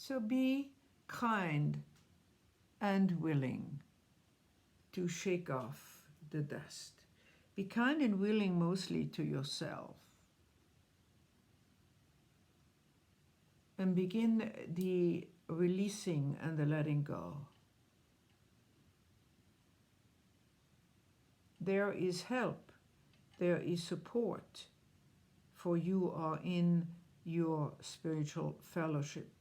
So be kind and willing to shake off the dust. Be kind and willing mostly to yourself. And begin the releasing and the letting go. There is help. There is support, for you are in your spiritual fellowship.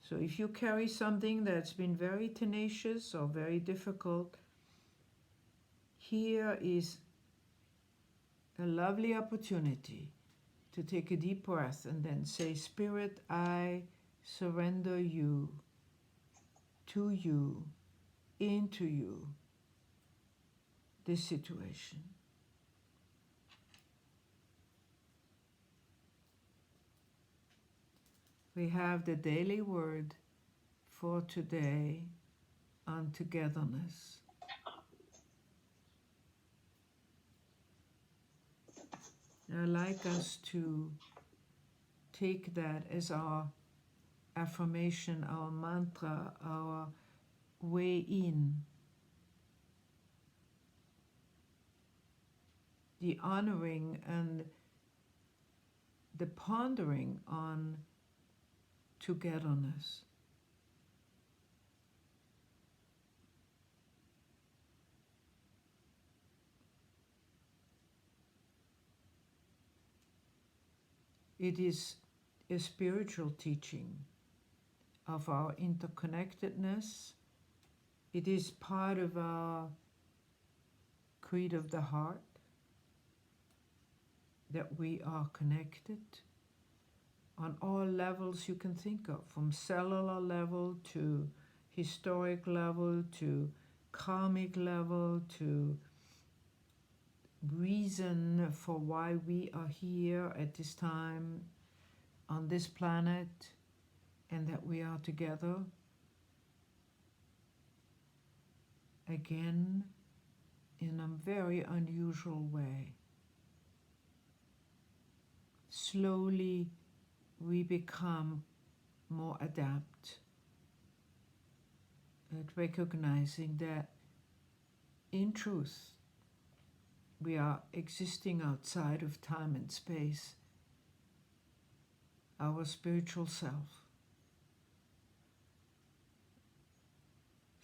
So if you carry something that's been very tenacious or very difficult, here is a lovely opportunity to take a deep breath and then say, Spirit, I surrender you, to you, into you, this situation. We have the daily word for today on togetherness. I'd like us to take that as our affirmation, our mantra, our way in. The honoring and the pondering on togetherness. It is a spiritual teaching of our interconnectedness. It is part of our creed of the heart, that we are connected on all levels you can think of, from cellular level to historic level to karmic level to reason for why we are here at this time on this planet, and that we are together again in a very unusual way. Slowly we become more adept at recognizing that in truth we are existing outside of time and space, our spiritual self.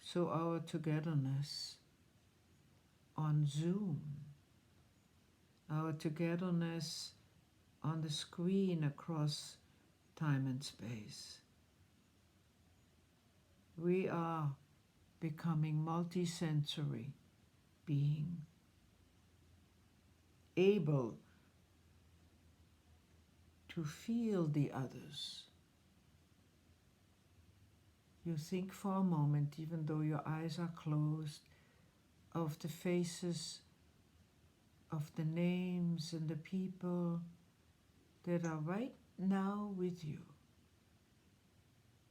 So our togetherness on Zoom, our togetherness on the screen across time and space, we are becoming multisensory being, able to feel the others. You think for a moment, even though your eyes are closed, of the faces, of the names and the people that are right now with you.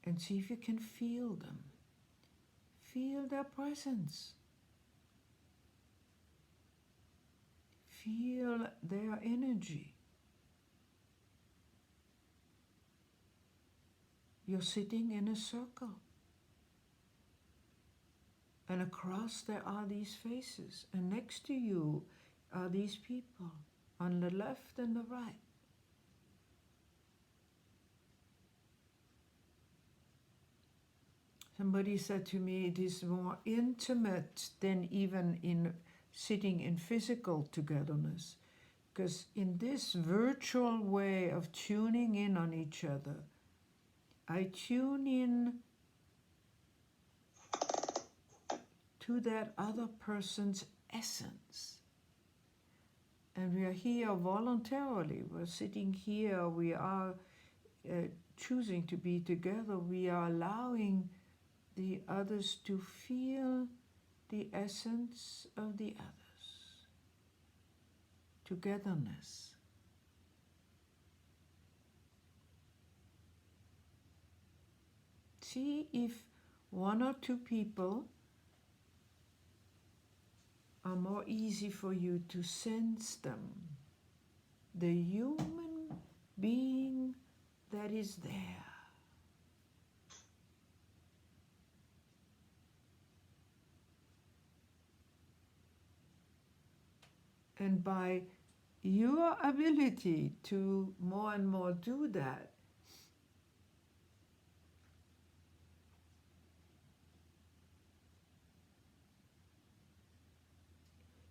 And see if you can feel them. Feel their presence. Feel their energy. You're sitting in a circle. And across there are these faces. And next to you are these people on the left and the right. Somebody said to me, it is more intimate than even in sitting in physical togetherness. Because in this virtual way of tuning in on each other, I tune in to that other person's essence. And we are here voluntarily. We're sitting here. We are choosing to be together. We are allowing the others to feel the essence of the others. Togetherness. See if one or two people are more easy for you to sense them. The human being that is there. And by your ability to more and more do that,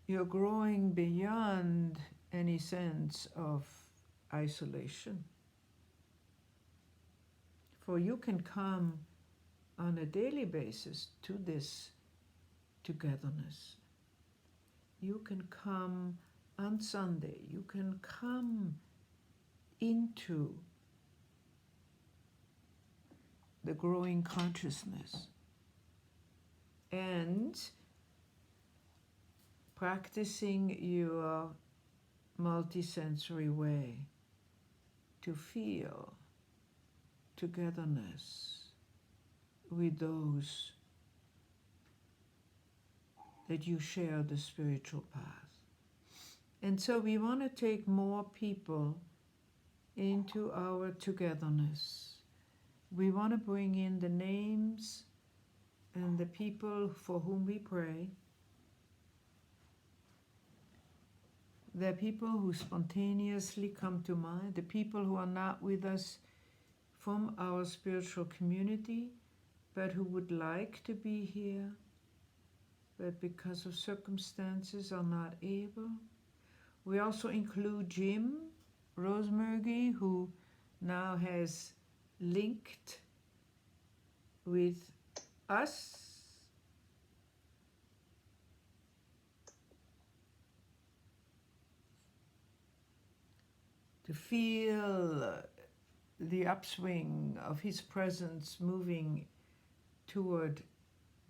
you're growing beyond any sense of isolation. For you can come on a daily basis to this togetherness. You can come on Sunday. You can come into the growing consciousness and practicing your multisensory way to feel togetherness with those that you share the spiritual path. And so we want to take more people into our togetherness. We want to bring in the names and the people for whom we pray. The people who spontaneously come to mind, the people who are not with us from our spiritual community, but who would like to be here, but because of circumstances are not able. We also include Jim Rosemurgy, who now has linked with us. To feel the upswing of his presence moving toward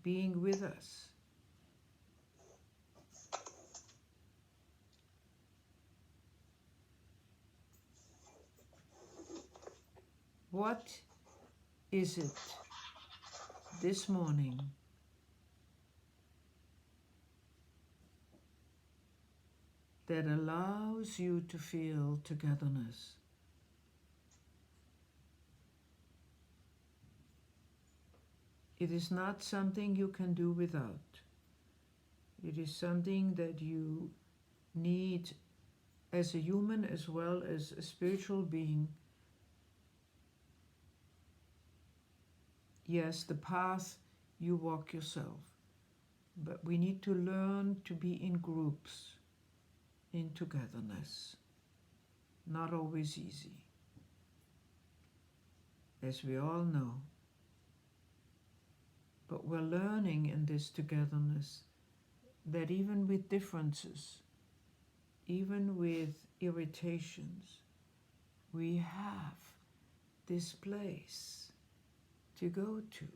being with us. What is it this morning that allows you to feel togetherness? It is not something you can do without. It is something that you need as a human as well as a spiritual being. Yes, the path you walk yourself, but we need to learn to be in groups, in togetherness. Not always easy, as we all know. But we're learning in this togetherness that even with differences, even with irritations, we have this place to go to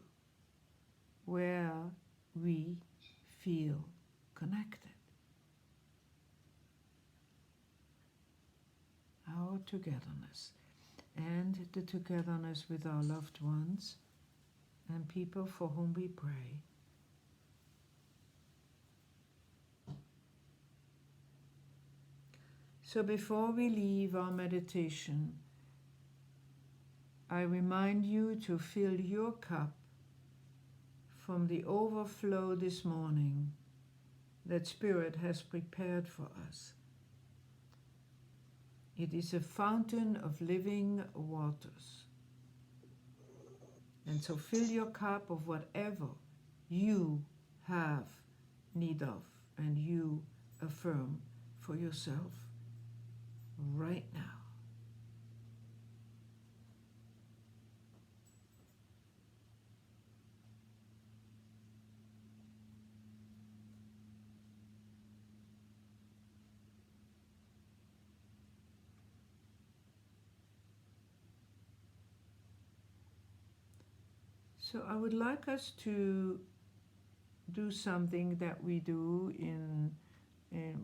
where we feel connected. Our togetherness and the togetherness with our loved ones and people for whom we pray. So before we leave our meditation, I remind you to fill your cup from the overflow this morning that Spirit has prepared for us. It is a fountain of living waters. And so fill your cup of whatever you have need of and you affirm for yourself right now. So I would like us to do something that we do in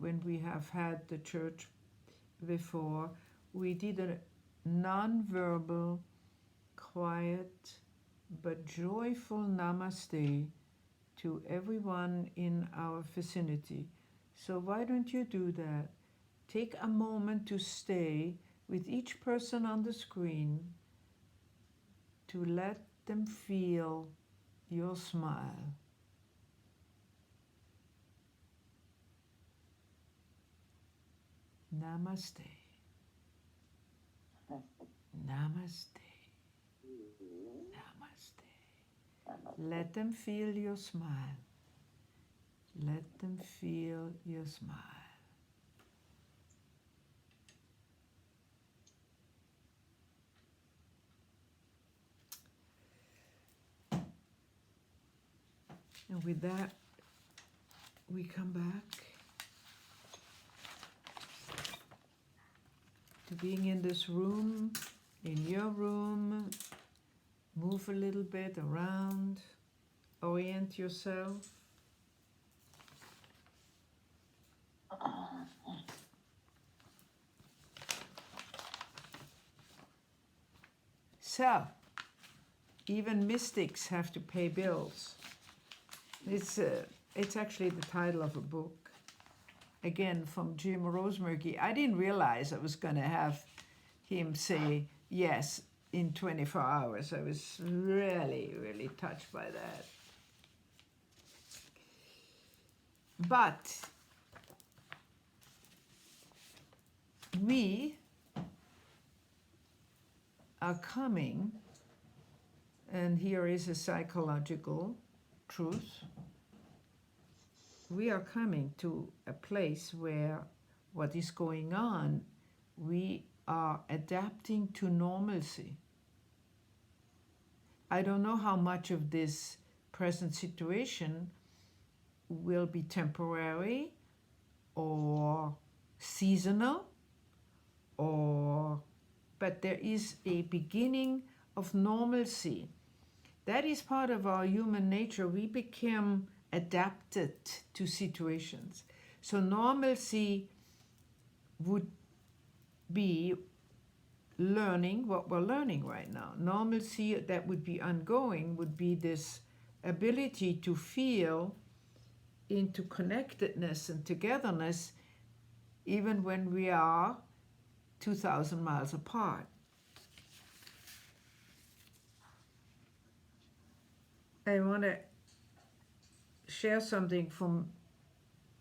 when we have had the church before. We did a non-verbal, quiet, but joyful namaste to everyone in our vicinity. So why don't you do that? Take a moment to stay with each person on the screen to let them feel your smile. Namaste. Namaste. Namaste. Let them feel your smile. Let them feel your smile. And with that, we come back to being in this room, in your room. Move a little bit around, orient yourself. So, even mystics have to pay bills. It's actually the title of a book. Again, from Jim Rosemurky. I didn't realize I was going to have him say yes in 24 hours. I was really, really touched by that. But we are coming, and here is a psychological truth. We are coming to a place where what is going on, we are adapting to normalcy. I don't know how much of this present situation will be temporary or seasonal, but there is a beginning of normalcy. That is part of our human nature. We become adapted to situations. So normalcy would be learning what we're learning right now. Normalcy that would be ongoing would be this ability to feel into connectedness and togetherness even when we are 2,000 miles apart. I want to share something from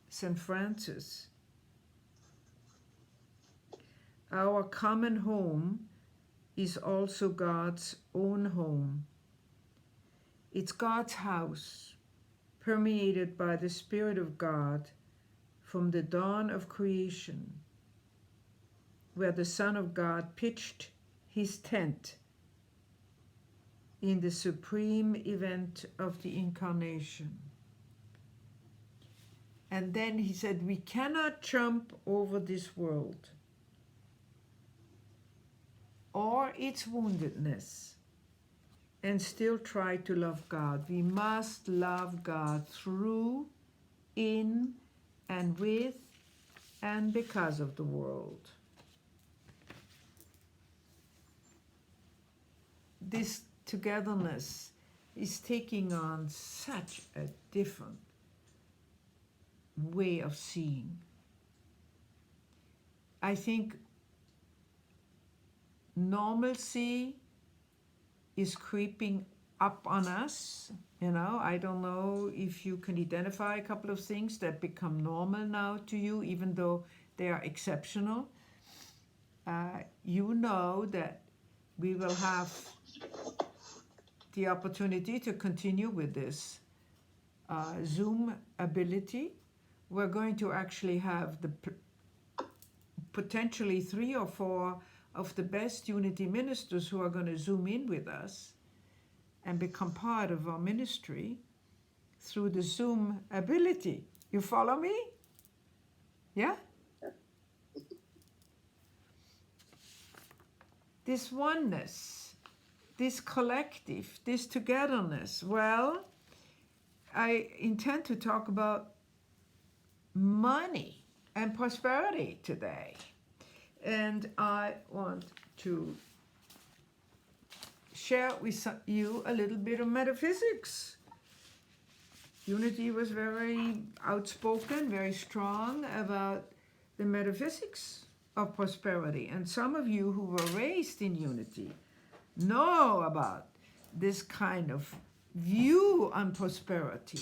St. Francis. Our common home is also God's own home. It's God's house, permeated by the Spirit of God from the dawn of creation, where the Son of God pitched his tent in the supreme event of the Incarnation. And then he said, we cannot jump over this world or its woundedness and still try to love God. We must love God through, in, and with, and because of the world. This togetherness is taking on such a different way of seeing. I think normalcy is creeping up on us. You know, I don't know if you can identify a couple of things that become normal now to you, even though they are exceptional. You know that we will have the opportunity to continue with this Zoom ability. We're going to actually have the potentially 3 or 4 of the best unity ministers who are going to Zoom in with us and become part of our ministry through the Zoom ability. You follow me? Yeah? This oneness, this collective, this togetherness. Well, I intend to talk about money and prosperity today. And I want to share with you a little bit of metaphysics. Unity was very outspoken, very strong about the metaphysics of prosperity. And some of you who were raised in Unity know about this kind of view on prosperity.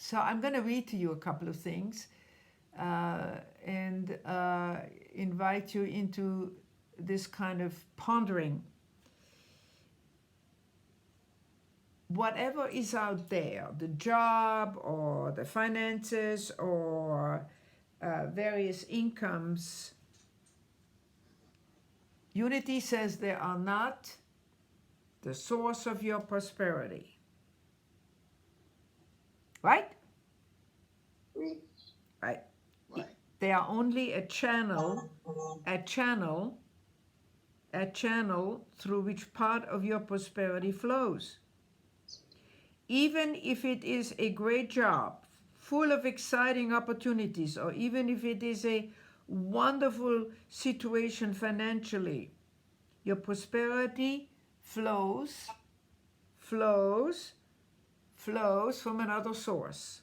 So I'm going to read to you a couple of things and invite you into this kind of pondering. Whatever is out there, the job or the finances or various incomes, Unity says they are not the source of your prosperity. Right? Right. They are only a channel through which part of your prosperity flows. Even if it is a great job, full of exciting opportunities, or even if it is a wonderful situation financially, your prosperity flows from another source.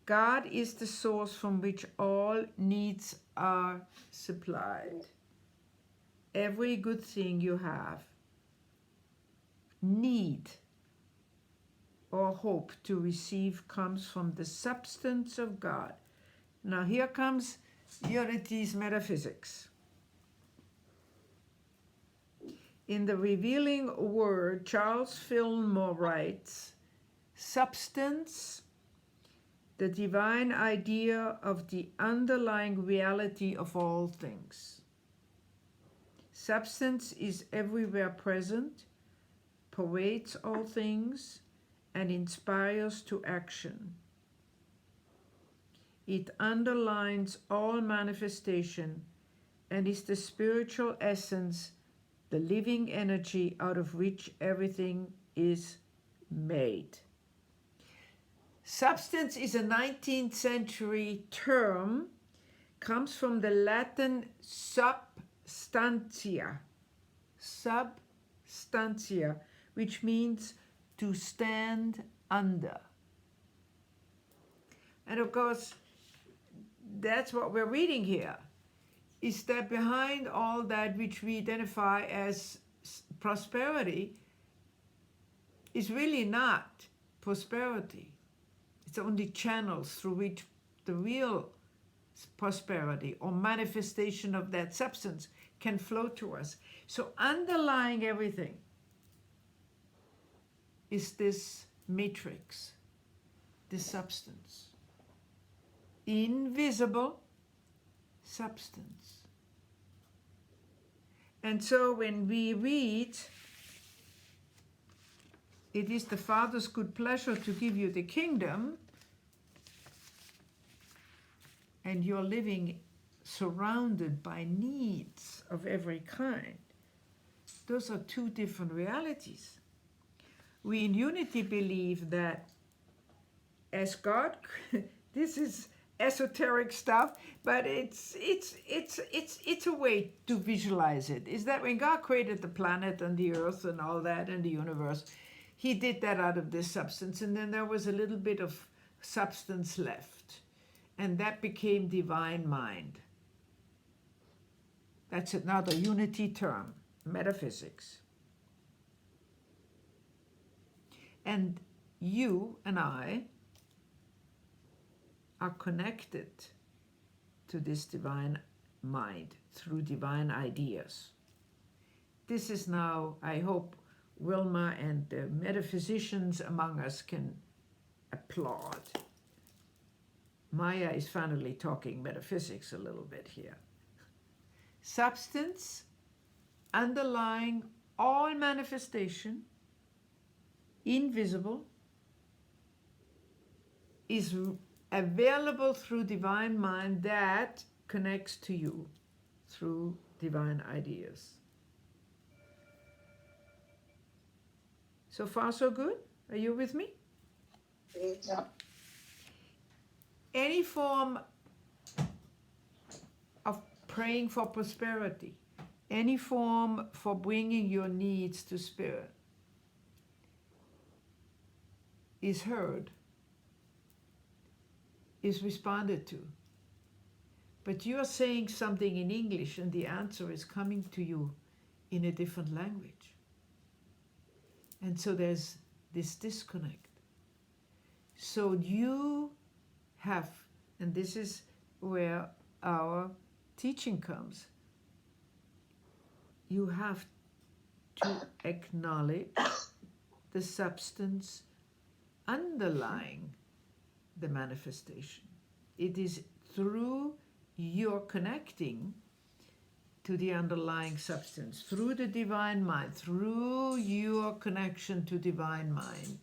God is the source from which all needs are supplied. Every good thing you have, need, or hope to receive comes from the substance of God. Now here comes Unity's metaphysics. In the revealing word, Charles Fillmore writes, substance, the divine idea of the underlying reality of all things. Substance is everywhere present, pervades all things, and inspires to action. It underlines all manifestation and is the spiritual essence, the living energy out of which everything is made. Substance is a 19th century term, comes from the Latin substantia, which means to stand under. And of course, that's what we're reading here, is that behind all that which we identify as prosperity is really not prosperity. It's only channels through which the real prosperity or manifestation of that substance can flow to us. So underlying everything is this matrix, this substance. Invisible substance. And so when we read, it is the Father's good pleasure to give you the kingdom, and you're living surrounded by needs of every kind. Those are two different realities. We in Unity believe that as God, this is esoteric stuff, but it's a way to visualize it. Is that when God created the planet and the earth and all that and the universe, he did that out of this substance, and then there was a little bit of substance left, and that became divine mind. That's another Unity term, metaphysics. And you and I are connected to this divine mind through divine ideas. This is now, I hope, Wilma and the metaphysicians among us can applaud. Maya is finally talking metaphysics a little bit here. Substance underlying all manifestation, invisible, is available through divine mind that connects to you through divine ideas. So far, so good? Are you with me? Yeah. Any form of praying for prosperity, any form for bringing your needs to spirit is heard, is responded to. But you are saying something in English and the answer is coming to you in a different language. And so there's this disconnect. So you have, and this is where our teaching comes, you have to acknowledge the substance underlying the manifestation. It is through your connecting to the underlying substance, through the divine mind, through your connection to divine mind,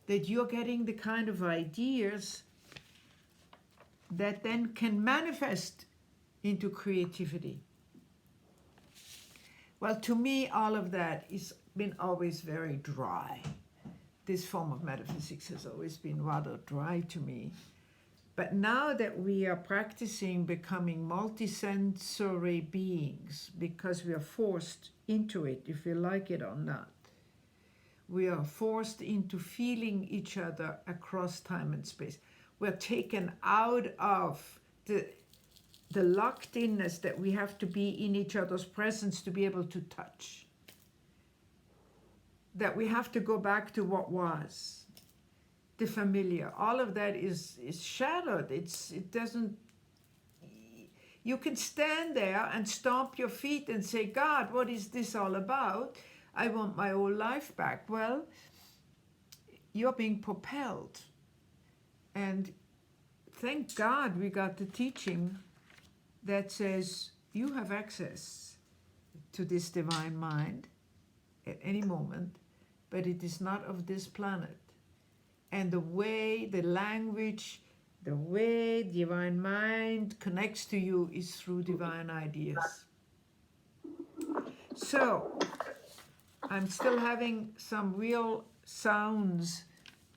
that you're getting the kind of ideas that then can manifest into creativity. Well, to me, all of that has been always very dry. This form of metaphysics has always been rather dry to me. But now that we are practicing becoming multisensory beings, because we are forced into it, if we like it or not, we are forced into feeling each other across time and space. We're taken out of the locked inness that we have to be in each other's presence to be able to touch. That we have to go back to what was, the familiar. All of that is shattered. It doesn't. You can stand there and stomp your feet and say, God, what is this all about? I want my old life back. Well, you're being propelled. And thank God we got the teaching that says you have access to this divine mind at any moment, but it is not of this planet. And the way, the language, the way divine mind connects to you is through divine ideas. So, I'm still having some real sounds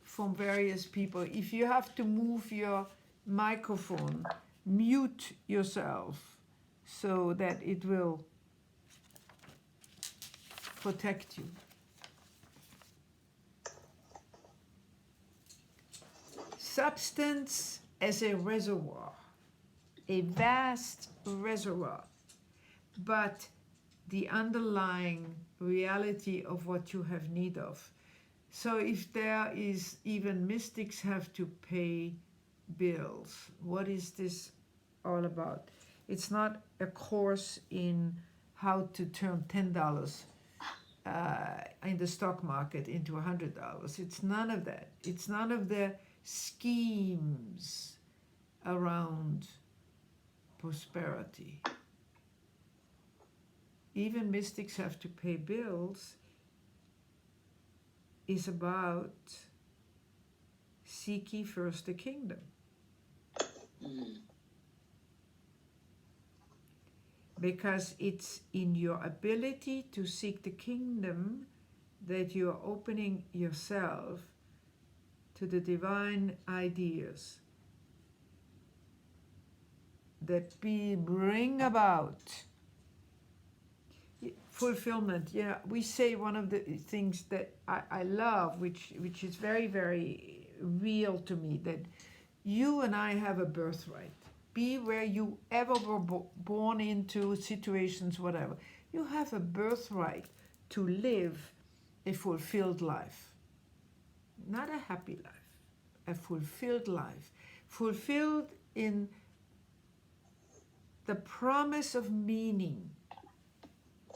from various people. If you have to move your microphone, mute yourself so that it will protect you. Substance as a reservoir, a vast reservoir, but the underlying reality of what you have need of. So if there is, even mystics have to pay bills. What is this all about? It's not a course in how to turn $10 in the stock market into $100. It's none of that. It's none of the schemes around prosperity. Even mystics have to pay bills is about seek ye first the kingdom. Because it's in your ability to seek the kingdom that you are opening yourself to the divine ideas that bring about fulfillment. Yeah, we say one of the things that I love, which is very, very real to me, that you and I have a birthright. Be where you ever were born into, situations, whatever. You have a birthright to live a fulfilled life. Not a happy life, a fulfilled life. Fulfilled in the promise of meaning.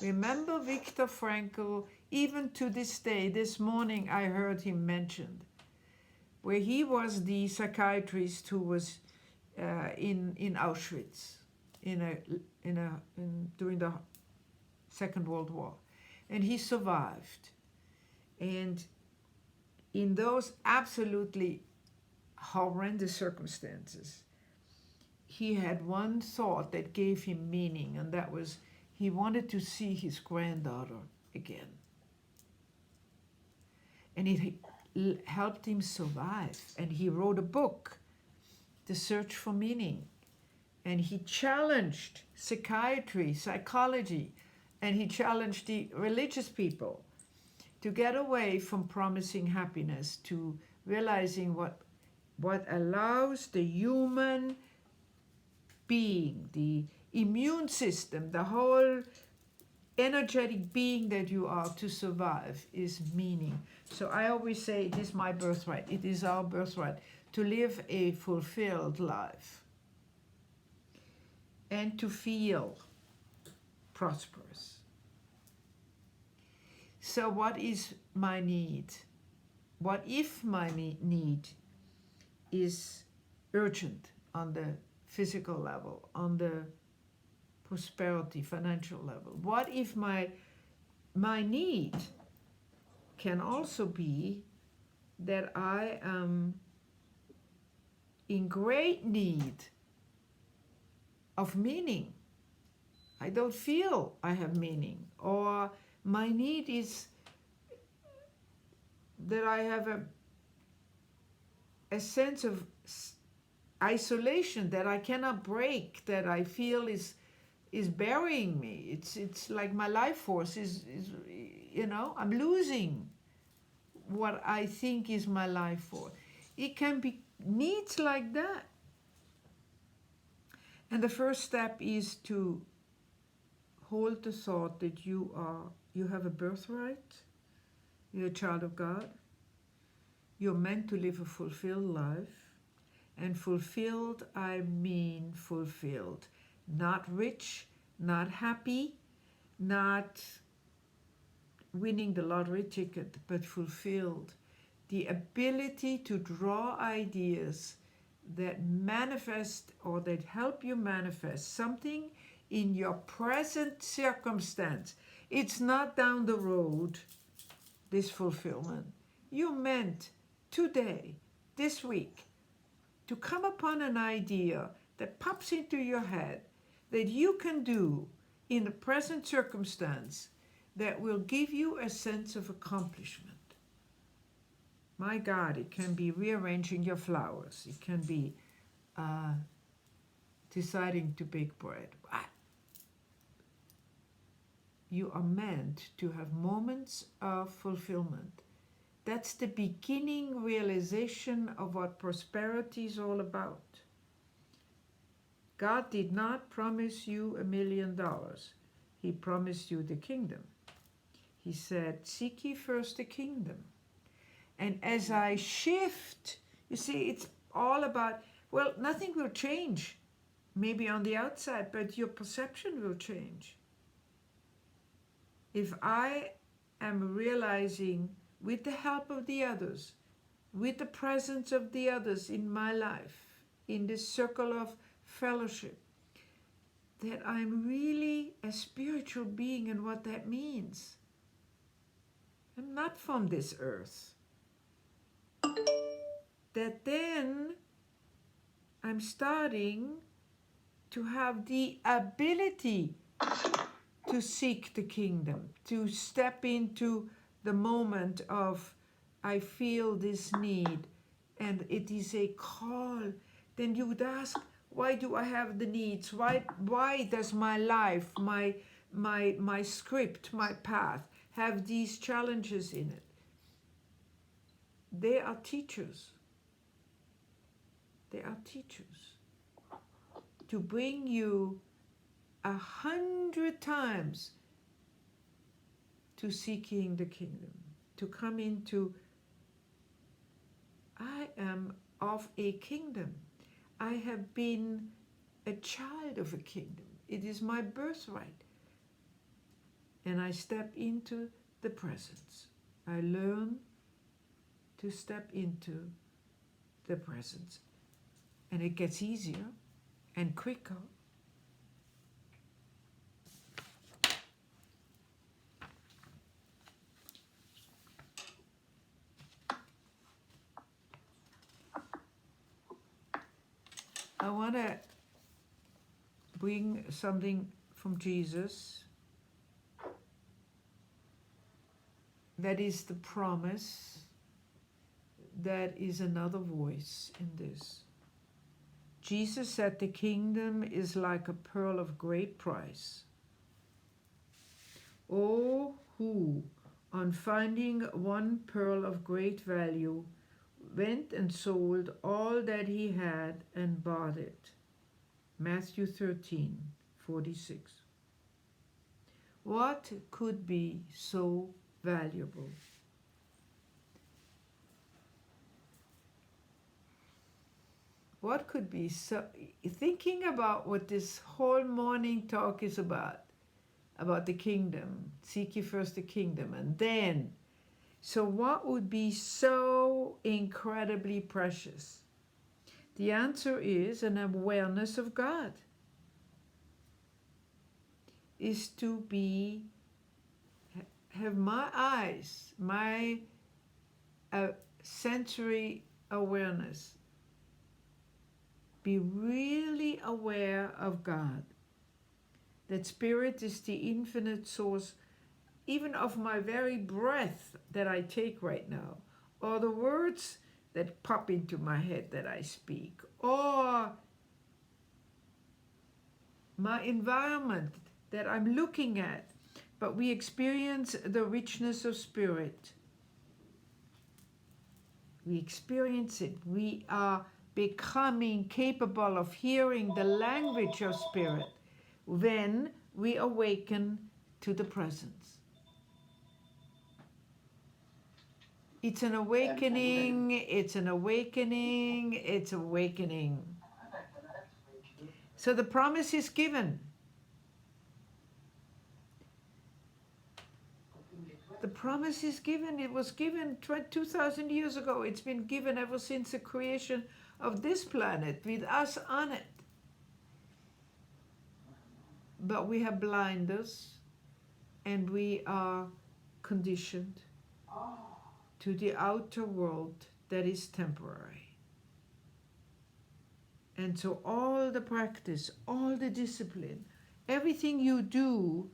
Remember Viktor Frankl, even to this day, this morning I heard him mentioned, where he was the psychiatrist who was in Auschwitz during the Second World War, and he survived. And in those absolutely horrendous circumstances, he had one thought that gave him meaning, and that was he wanted to see his granddaughter again. And it helped him survive. And he wrote a book, The Search for Meaning. And he challenged psychiatry, psychology, and he challenged the religious people to get away from promising happiness to realizing what allows the human being, the immune system, the whole energetic being that you are to survive is meaning. So I always say it is my birthright. It is our birthright to live a fulfilled life and to feel prosperous. So what is my need? What if my need is urgent on the physical level, on the prosperity, financial level? What if my need can also be that I am in great need of meaning? I don't feel I have meaning, or my need is that I have a sense of isolation that I cannot break, that I feel is burying me. It's like my life force is I'm losing what I think is my life force. It can be needs like that. And the first step is to hold the thought that you have a birthright. You're a child of God. You're meant to live a fulfilled life. And fulfilled, I mean fulfilled. Not rich, not happy, not winning the lottery ticket, but fulfilled. The ability to draw ideas that manifest or that help you manifest something in your present circumstance. It's not down the road, this fulfillment. You're meant today, this week, to come upon an idea that pops into your head that you can do in the present circumstance that will give you a sense of accomplishment. My God, it can be rearranging your flowers. It can be deciding to bake bread. You are meant to have moments of fulfillment. That's the beginning realization of what prosperity is all about. God did not promise you $1 million. He promised you the kingdom. He said, seek ye first the kingdom. And as I shift, you see, it's all about, well, nothing will change, maybe on the outside, but your perception will change. If I am realizing, with the help of the others, with the presence of the others in my life, in this circle of fellowship, that I'm really a spiritual being, and what that means. I'm not from this earth. That then I'm starting to have the ability to seek the kingdom, to step into the moment of I feel this need and it is a call. Then you would ask, why do I have the needs? Why does my life, my script, my path have these challenges in it? They are teachers. They are teachers to bring you 100 times to seeking the kingdom, to come into, I am of a kingdom. I have been a child of a kingdom. It is my birthright. And I step into the presence. I learn to step into the presence. And it gets easier and quicker. I want to bring something from Jesus that is the promise, that is another voice in this. Jesus said the kingdom is like a pearl of great price. Oh, who, on finding one pearl of great value, went and sold all that he had and bought it. Matthew 13:46. What could be so valuable? What could be so... Thinking about what this whole morning talk is about the kingdom. Seek ye first the kingdom, and then... So what would be so incredibly precious? The answer is an awareness of God. Is to be... have my eyes, my sensory awareness, be really aware of God. That Spirit is the infinite source, even of my very breath that I take right now, or the words that pop into my head that I speak, or my environment that I'm looking at. But we experience the richness of Spirit. We experience it. We are becoming capable of hearing the language of Spirit when we awaken to the presence. It's an awakening, it's an awakening, it's awakening. So the promise is given. The promise is given. It was given 2,000 years ago. It's been given ever since the creation of this planet with us on it. But we have blinders and we are conditioned to the outer world that is temporary. And so all the practice, all the discipline, everything you do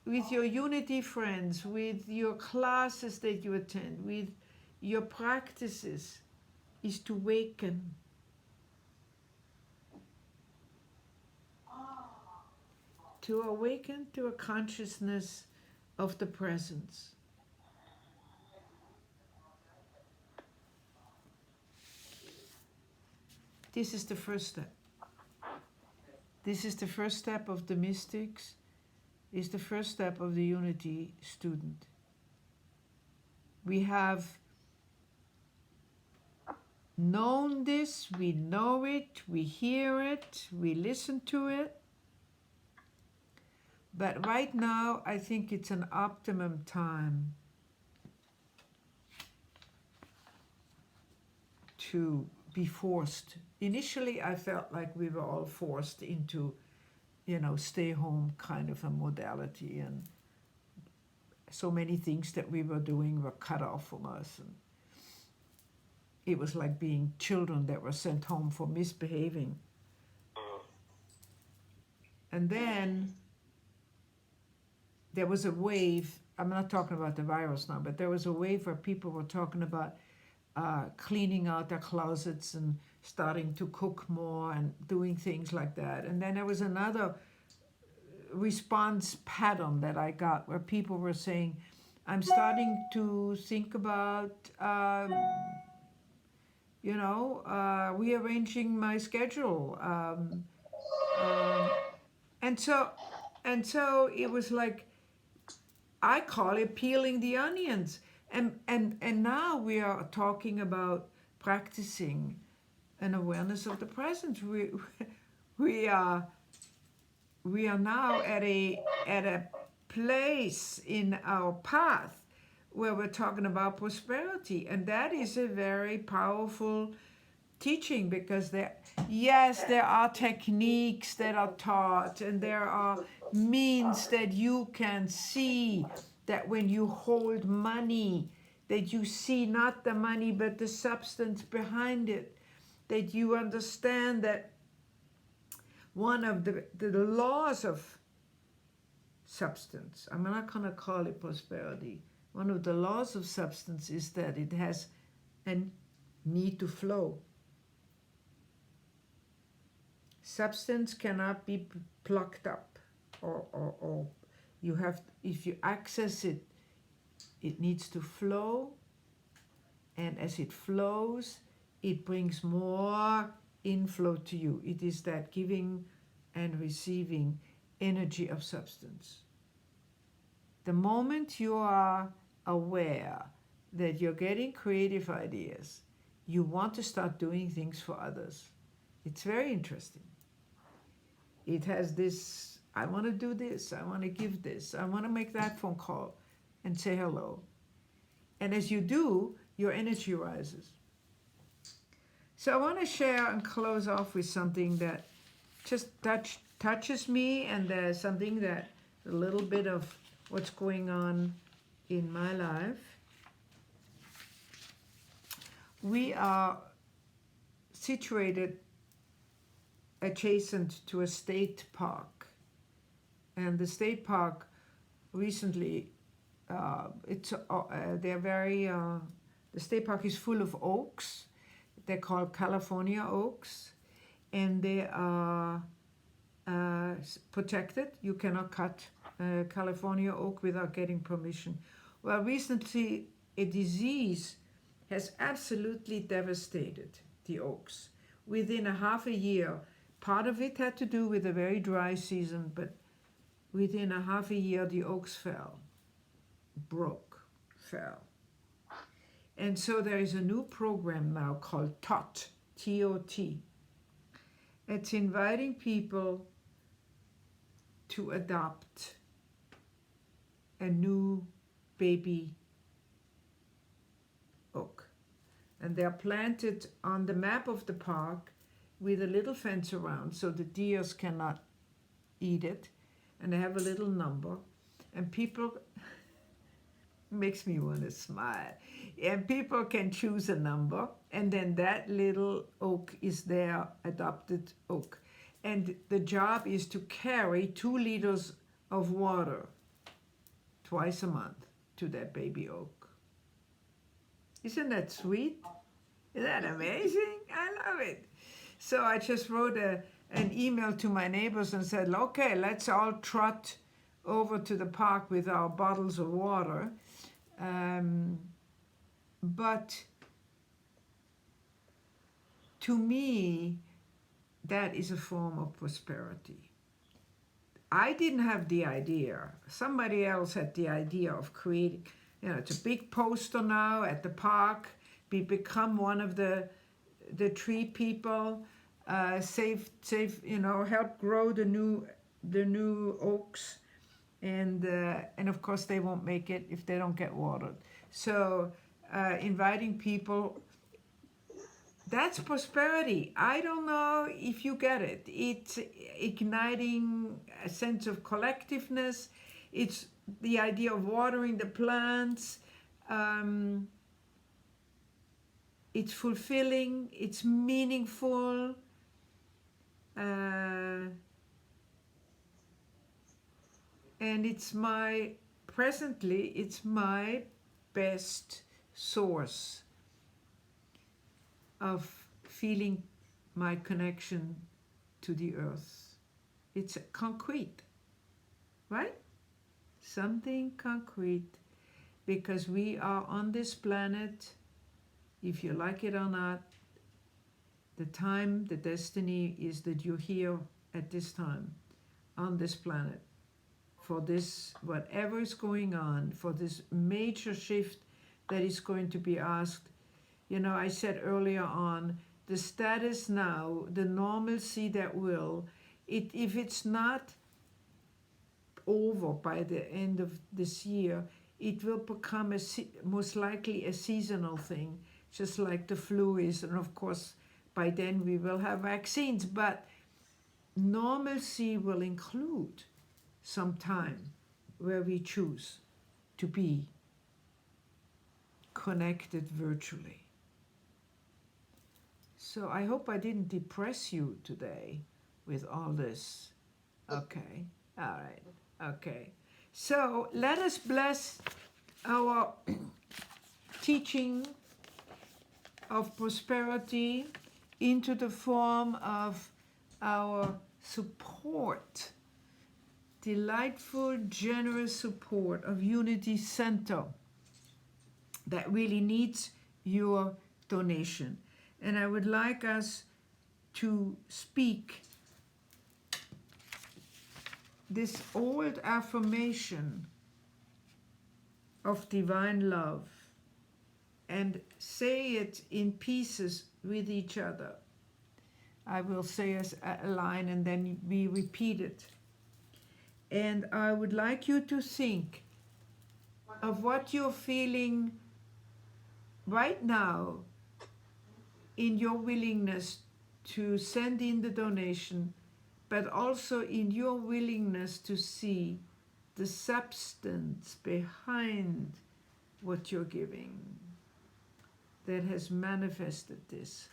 with your unity friends, with your classes that you attend, with your practices, is to waken. To awaken to a consciousness of the presence. This is the first step. This is the first step of the mystics, is the first step of the unity student. We have known this, we know it, we hear it, we listen to it. But right now, I think it's an optimum time to be forced. Initially, I felt like we were all forced into, stay home kind of a modality, and so many things that we were doing were cut off from us. And it was like being children that were sent home for misbehaving. And then there was a wave. I'm not talking about the virus now, but there was a wave where people were talking about cleaning out their closets and starting to cook more and doing things like that. And then there was another response pattern that I got where people were saying, I'm starting to think about, rearranging my schedule. And so it was like, I call it peeling the onions. And now we are talking about practicing an awareness of the present. We are now at a place in our path where we're talking about prosperity, and that is a very powerful teaching, because there are techniques that are taught, and there are means that you can see, that when you hold money, that you see not the money but the substance behind it, that you understand that one of the laws of substance, I'm not going to call it prosperity, one of the laws of substance is that it has a need to flow. Substance cannot be plucked up, or you have, if you access it, it needs to flow, and as it flows, it brings more inflow to you. It is that giving and receiving energy of substance. The moment you are aware that you're getting creative ideas, you want to start doing things for others. It's very interesting. It has this, I want to do this, I want to give this, I want to make that phone call and say hello. And as you do, your energy rises. So I want to share and close off with something that just touches me, and there's something that, a little bit of what's going on in my life. We are situated adjacent to a state park, and the state park recently, they're very, the state park is full of oaks. They're called California oaks, and they are protected. You cannot cut California oak without getting permission. Well, recently a disease has absolutely devastated the oaks. Within a half a year, part of it had to do with a very dry season, but within a half a year the oaks fell. And so there is a new program now called TOT, T-O-T. It's inviting people to adopt a new baby oak. And they're planted on the map of the park with a little fence around so the deers cannot eat it. And they have a little number. And people, makes me want to smile. And people can choose a number, and then that little oak is their adopted oak. And the job is to carry 2 liters of water twice a month to that baby oak. Isn't that sweet? Isn't that amazing? I love it. So I just wrote an email to my neighbors and said, okay, let's all trot over to the park with our bottles of water. But to me, that is a form of prosperity. I didn't have the idea. Somebody else had the idea of creating, it's a big poster now at the park. We become one of the tree people, help grow the new oaks. And of course they won't make it if they don't get watered. So inviting people, that's prosperity. I don't know if you get it. It's igniting a sense of collectiveness. It's the idea of watering the plants. It's fulfilling. It's meaningful. And it's presently my best source of feeling my connection to the earth. It's concrete, right? Something concrete, because we are on this planet, if you like it or not. The time, the destiny is that you're here at this time on this planet for this, whatever is going on, for this major shift that is going to be asked. I said earlier on, the status now, the normalcy that if it's not over by the end of this year, it will become most likely a seasonal thing, just like the flu is. And of course, by then we will have vaccines, but normalcy will include some time where we choose to be connected virtually. So I hope I didn't depress you today with all this. Okay, all right, okay. So let us bless our teaching of prosperity into the form of our support, delightful, generous support of Unity Center that really needs your donation. And I would like us to speak this old affirmation of divine love, and say it in pieces with each other. I will say as a line and then we repeat it. And I would like you to think of what you're feeling right now in your willingness to send in the donation, but also in your willingness to see the substance behind what you're giving that has manifested this.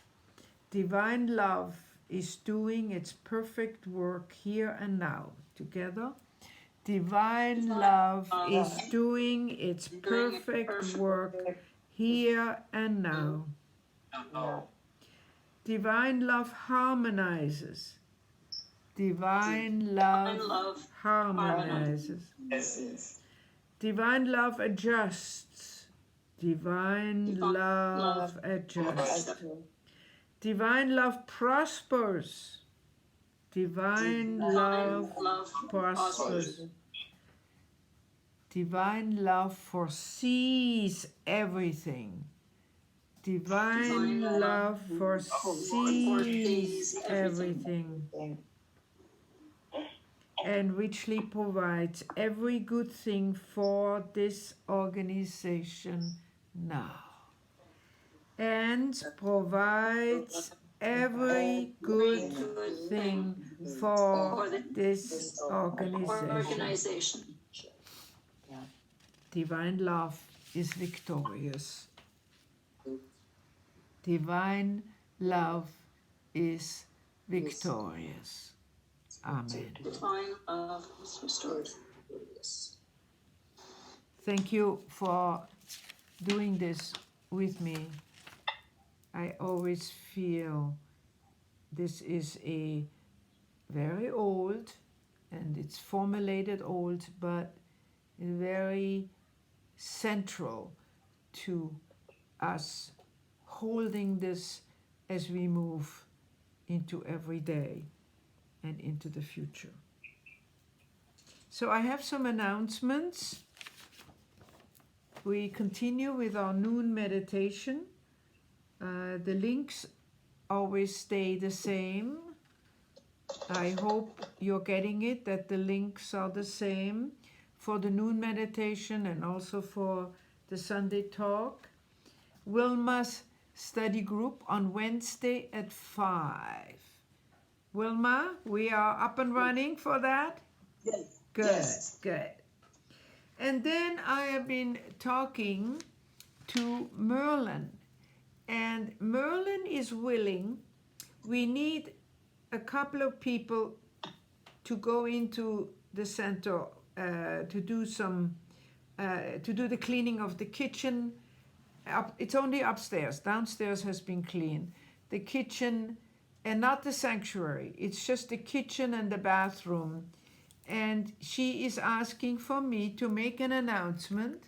Divine love is doing its perfect work here and now. Together. Divine love is doing its perfect work here and now. Divine love harmonizes. Divine love harmonizes. Divine love adjusts. Divine love adjusts. Divine love prospers. Divine love prospers. Divine love foresees everything. Divine love foresees everything and richly provides every good thing for this organization now. And provides every good thing for this organization. Divine love is victorious. Divine love is victorious. Amen. Divine love is restored. Thank you for doing this with me. I always feel this is a very old, and it's formulated old, but very central to us holding this as we move into every day and into the future. So I have some announcements. We continue with our noon meditation. The links always stay the same. I hope you're getting it, that the links are the same for the noon meditation and also for the Sunday talk. Wilma's study group on Wednesday at 5. Wilma, we are up and running for that? Yes. Good, Yes. good. And then I have been talking to Merlin, and Merlin is willing. We need a couple of people to go into the center to do the cleaning of the kitchen. It's only upstairs. Downstairs has been cleaned. The kitchen, and not the sanctuary. It's just the kitchen and the bathroom. And she is asking for me to make an announcement